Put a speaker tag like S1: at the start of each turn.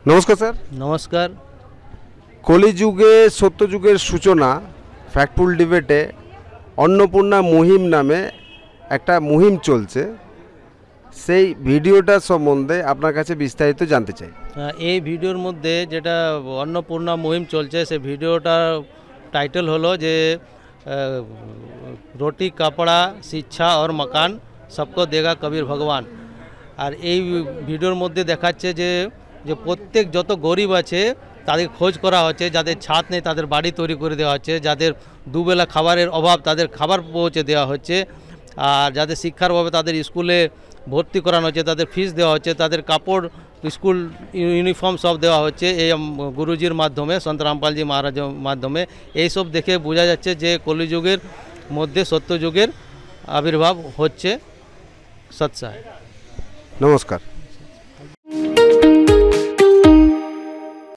S1: नमस्कार सर।
S2: नमस्कार।
S1: कलिजुगे सत्यजुगेर सूचना फैक्टफुल डिबेटे अन्नपूर्णा मुहिम नामे একটা মুহিম চলছে, সেই ভিডিওটা সম্বন্ধে আপনার কাছে বিস্তারিত জানতে চাই।
S2: এই ভিডিওর মধ্যে যেটা অন্নপূর্ণা মুহিম চলছে সেই ভিডিওটার টাইটেল হলো যে রুটি কাপড়া শিক্ষা और मकान सबको देगा कबीर भगवान। আর এই ভিডিওর মধ্যে দেখাচ্ছে যে প্রত্যেক যত গরিব আছে তাদের খোঁজ করা হচ্ছে, যাদের ছাদ নেই তাদের বাড়ি তৈরি করে দেওয়া হচ্ছে, যাদের দুবেলা খাবারের অভাব তাদের খাবার পৌঁছে দেওয়া হচ্ছে, আর যাদের শিক্ষার অভাবে তাদের স্কুলে ভর্তি করানো হচ্ছে, তাদের ফিস দেওয়া হচ্ছে, তাদের কাপড় স্কুল ইউনিফর্ম সব দেওয়া হচ্ছে এই গুরুজির মাধ্যমে, সন্ত রামপালজি মহারাজের মাধ্যমে। এইসব দেখে বোঝা যাচ্ছে যে কলিযুগের মধ্যে সত্যযুগের আবির্ভাব হচ্ছে। সৎসায়
S1: নমস্কার।